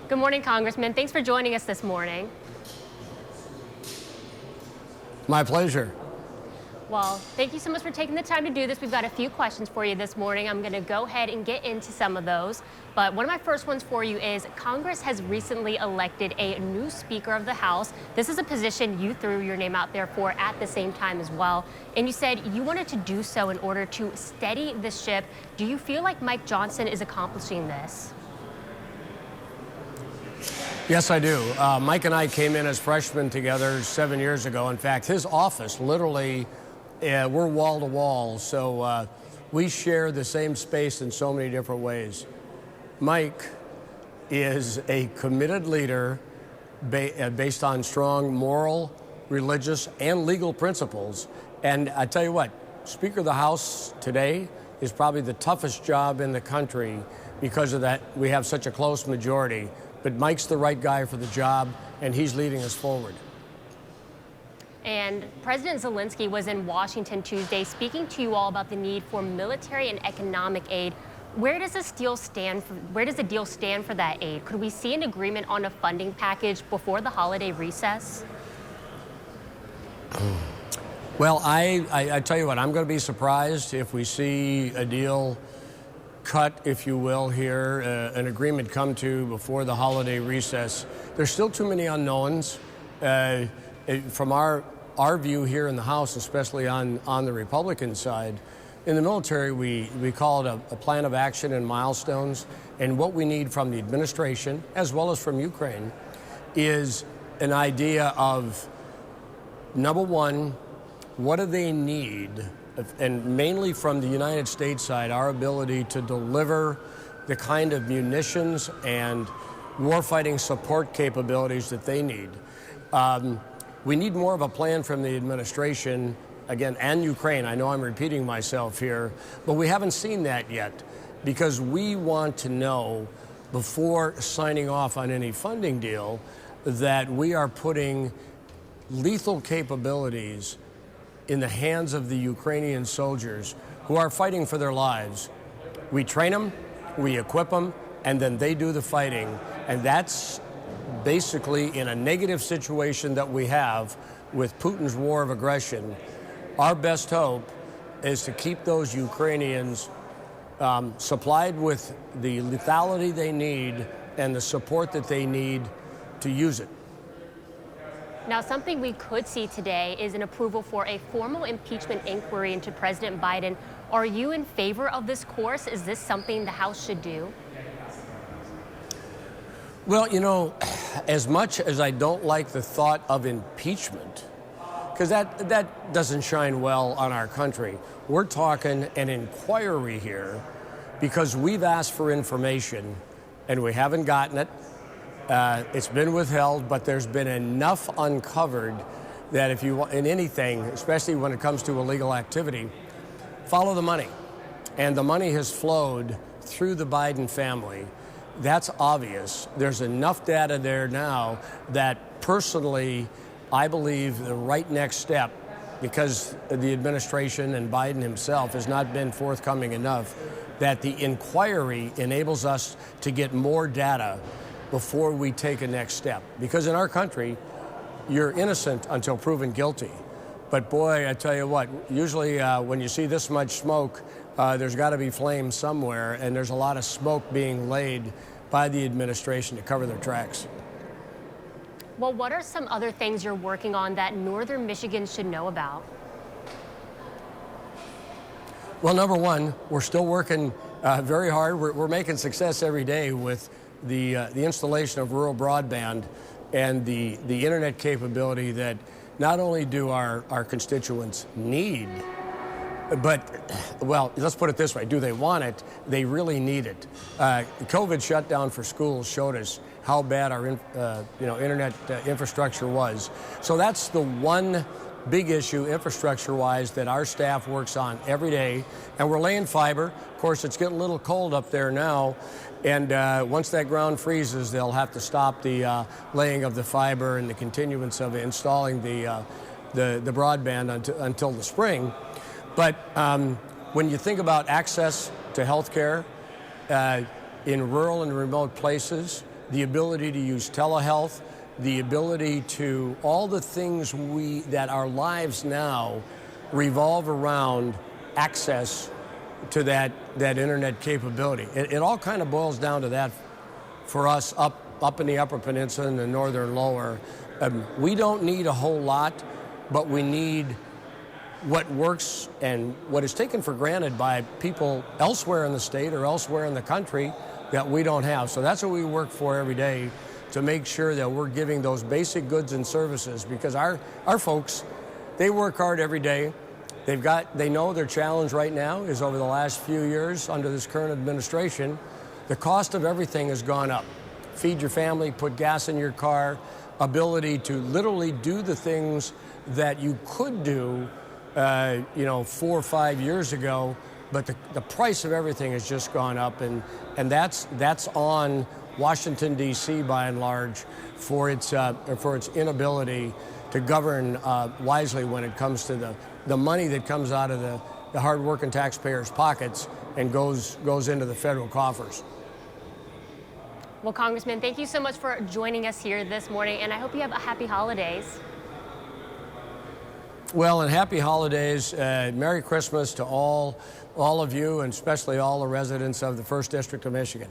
Good morning, Congressman. Thanks for joining us this morning. My pleasure. Well, thank you so much for taking the time to do this. We've got a few questions for you this morning. I'm going to go ahead and get into some of those. But one of my first ones for you is Congress has recently elected a new Speaker of the House. This is a position you threw your name out there for at the same time as well. And you said you wanted to do so in order to steady the ship. Do you feel like Mike Johnson is accomplishing this? Yes, I do. Mike and I came in as freshmen together 7 years ago. In fact, his office literally, we're wall to wall. So we share the same space in so many different ways. Mike is a committed leader based on strong moral, religious, and legal principles. And I tell you what, Speaker of the House today is probably the toughest job in the country because of that. We have such a close majority. But Mike's the right guy for the job, and he's leading us forward. And President Zelensky was in Washington Tuesday speaking to you all about the need for military and economic aid. Where does the deal stand for that aid? Could we see an agreement on a funding package before the holiday recess? Well, I tell you what, I'm going to be surprised if we see a deal cut, if you will, here, an agreement come to before the holiday recess. There's still too many unknowns. From our view here in the House, especially on the Republican side, in the military, we call it a plan of action and milestones. And what we need from the administration, as well as from Ukraine, is an idea of, number one, what do they need? And mainly from the United States side, our ability to deliver the kind of munitions and warfighting support capabilities that they need. We need more of a plan from the administration, again, and Ukraine. I know I'm repeating myself here, but we haven't seen that yet because we want to know before signing off on any funding deal that we are putting lethal capabilities in the hands of the Ukrainian soldiers who are fighting for their lives. We train them, we equip them, and then they do the fighting. And that's basically in a negative situation that we have with Putin's war of aggression. Our best hope is to keep those Ukrainians supplied with the lethality they need and the support that they need to use it. Now, something we could see today is an approval for a formal impeachment inquiry into President Biden. Are you in favor of this course? Is this something the House should do? Well, you know, as much as I don't like the thought of impeachment, because that doesn't shine well on our country, we're talking an inquiry here because we've asked for information and we haven't gotten it. It's been withheld, but there's been enough uncovered that if you want in anything, especially when it comes to illegal activity, follow the money. And the money has flowed through the Biden family. That's obvious. There's enough data there now that personally, I believe the right next step, because the administration and Biden himself has not been forthcoming enough, that the inquiry enables us to get more data before we take a next step. Because in our country, you're innocent until proven guilty. But boy, I tell you what, usually when you see this much smoke, there's got to be flames somewhere, and there's a lot of smoke being laid by the administration to cover their tracks. Well, what are some other things you're working on that Northern Michigan should know about? Well, number one, we're still working very hard. We're making success every day with the installation of rural broadband and the internet capability that not only do our constituents need, but, well, let's put it this way, do they want it? They really need it. COVID shutdown for schools showed us how bad our internet infrastructure was. So that's the one big issue infrastructure-wise that our staff works on every day. And we're laying fiber. Of course, it's getting a little cold up there now. And once that ground freezes, they'll have to stop the laying of the fiber and the continuance of installing the broadband until the spring. But when you think about access to health care in rural and remote places, the ability to use telehealth, the ability to all the things that our lives now revolve around access to that internet capability. It all kind of boils down to that for us up in the Upper Peninsula and the northern lower. We don't need a whole lot, but we need what works and what is taken for granted by people elsewhere in the state or elsewhere in the country that we don't have. So that's what we work for every day, to make sure that we're giving those basic goods and services, because our folks, they work hard every day. They know their challenge right now is over the last few years under this current administration, the cost of everything has gone up. Feed your family, put gas in your car, ability to literally do the things that you could do 4 or 5 years ago, but the price of everything has just gone up, and that's on Washington, D.C. by and large for its inability to govern wisely when it comes to the money that comes out of the hard-working taxpayers' pockets and goes into the federal coffers. Well, Congressman, thank you so much for joining us here this morning, and I hope you have a happy holidays. Well, and happy holidays. Merry Christmas to all of you, and especially all the residents of the 1st District of Michigan.